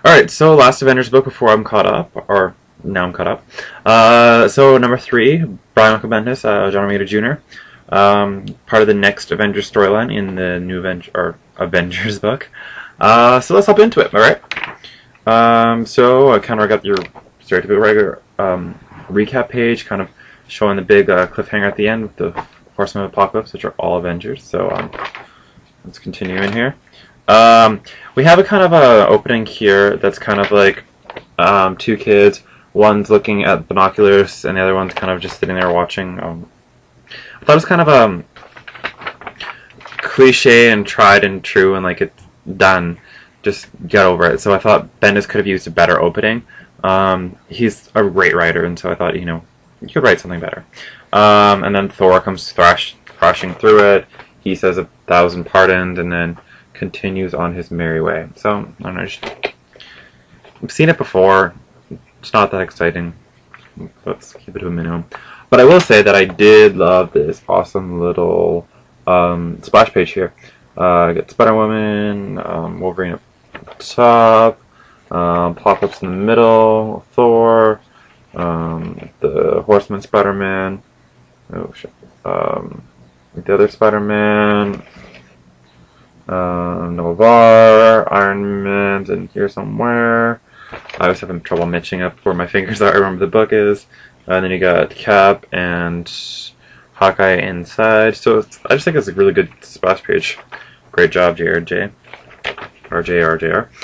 Alright, so last Avengers book before I'm caught up, or now I'm caught up. So number 3, Brian Michael Bendis, John Romita Jr. Part of the next Avengers storyline in the new Avengers book. So let's hop into it, alright? So I kind of got your stereotypical regular recap page, kind of showing the big cliffhanger at the end with the Horsemen of Apocalypse, which are all Avengers. So let's continue in here. We have a kind of a opening here that's kind of like two kids. One's looking at binoculars, and the other one's kind of just sitting there watching. I thought it was kind of cliche and tried and true, and like it's done. Just get over it. So I thought Bendis could have used a better opening. He's a great writer, and so I thought, you could write something better. And then Thor comes thrashing through it. He says 1,000 pardons, and then continues on his merry way. So I don't know. I've seen it before. It's not that exciting. Let's keep it to a minimum. But I will say that I did love this awesome little splash page here. Got Spider-Woman, Wolverine up top, Apocalypse in the middle, Thor, the Horseman Spider-Man, oh shit, the other Spider-Man, Novar, Iron Man's in here somewhere. I was having trouble matching up where my fingers are. I remember the book is. And then you got Cap and Hawkeye inside. So I just think it's a really good splash page. Great job, JRJ. RJR.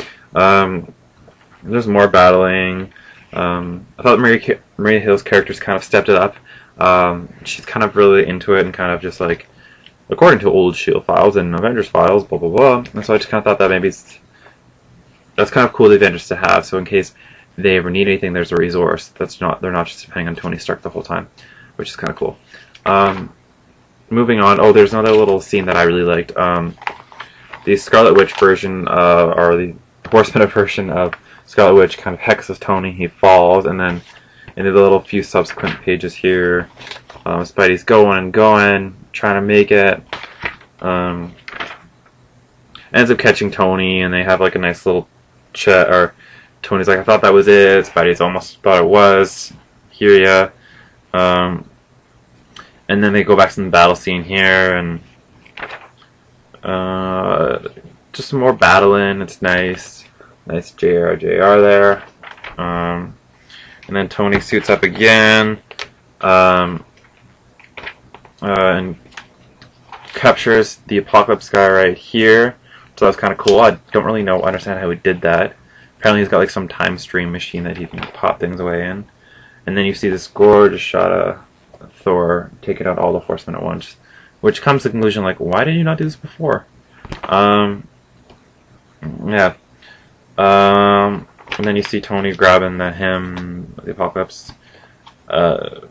There's more battling. I thought Maria Hill's characters kind of stepped it up. She's kind of really into it and kind of just like, according to old S.H.I.E.L.D. files and Avengers files, blah blah blah. And so I just kind of thought that maybe that's kind of cool the Avengers to have. So in case they ever need anything, there's a resource. They're not just depending on Tony Stark the whole time, which is kind of cool. Moving on. Oh, there's another little scene that I really liked. The Scarlet Witch version, or the Horseman version of Scarlet Witch kind of hexes Tony. He falls, and then in the little few subsequent pages here, Spidey's going and going, trying to make it. Ends up catching Tony, and they have like a nice little chat. Or Tony's like, "I thought that was it." Spidey's almost thought it was. Hear ya. And then they go back to the battle scene here, and just some more battling. It's nice. Nice JR there. And then Tony suits up again. And captures the Apocalypse guy right here. So that's kind of cool. I don't really understand how he did that. Apparently he's got like some time stream machine that he can pop things away in. And then you see this gorgeous shot of Thor taking out all the Horsemen at once, which comes to the conclusion like, why did you not do this before? Yeah. And then you see Tony grabbing the Apocalypse. And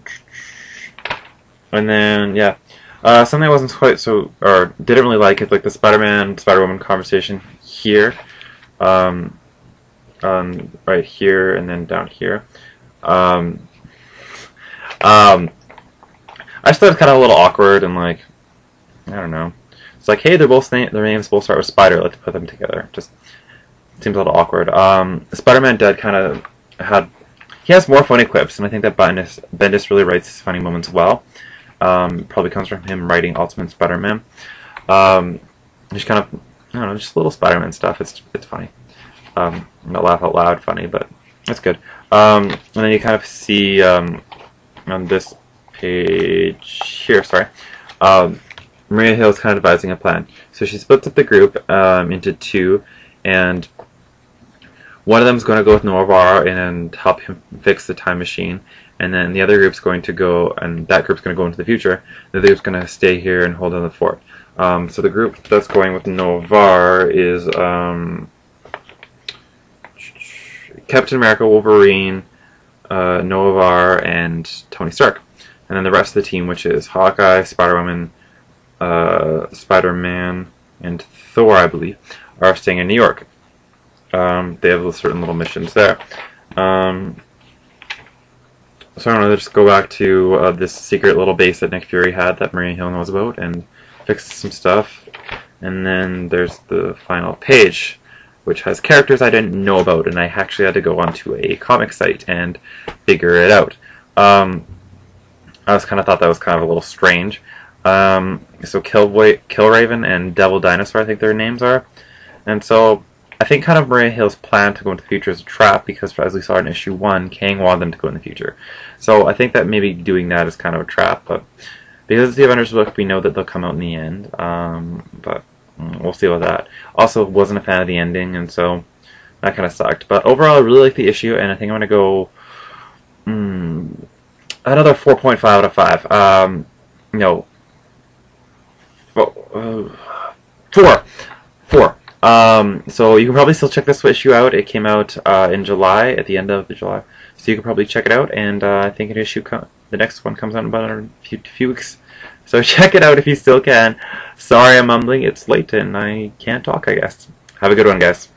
then, yeah. Something I wasn't quite or didn't really like is like the Spider-Man, Spider-Woman conversation here. Right here and then down here. I just thought it was kind of a little awkward and like, I don't know. It's like, hey, their names both start with Spider. Let's put them together. Just seems a little awkward. Spider-Man Dead kind of he has more funny quips, and I think that Bendis really writes his funny moments well. Probably comes from him writing Ultimate Spider-Man. Just kind of, I don't know, just little Spider-Man stuff. It's funny. Not laugh out loud funny, but it's good. And then you kind of see on this page here, sorry, Maria Hill's kind of devising a plan. So she splits up the group into two, and one of them is going to go with Norvar and help him fix the time machine, and then the other group's going to go, and that group's going to go into the future. The other group's going to stay here and hold down the fort. So the group that's going with Norvar is Captain America, Wolverine, Norvar, and Tony Stark. And then the rest of the team, which is Hawkeye, Spider-Woman, Spider-Man, and Thor, I believe, are staying in New York. They have certain little missions there. So I don't know, just go back to this secret little base that Nick Fury had that Maria Hill knows about and fix some stuff. And then there's the final page. which has characters I didn't know about, and I actually had to go onto a comic site and figure it out. I was kind of thought that was kind of a little strange. So Killraven and Devil Dinosaur, I think their names are. And so I think kind of Maria Hill's plan to go into the future is a trap because, as we saw in issue 1, Kang wanted them to go in the future. So I think that maybe doing that is kind of a trap, but because it's the Avengers book, we know that they'll come out in the end. But we'll see about that. Also, wasn't a fan of the ending, and so that kind of sucked. But overall, I really like the issue, and I think I'm going to go another 4.5 out of 5. No. 4. So you can probably still check this issue out. It came out in July, at the end of July. So you can probably check it out, and I think the next one comes out in about a few weeks. So check it out if you still can. Sorry I'm mumbling, it's late and I can't talk, I guess. Have a good one, guys.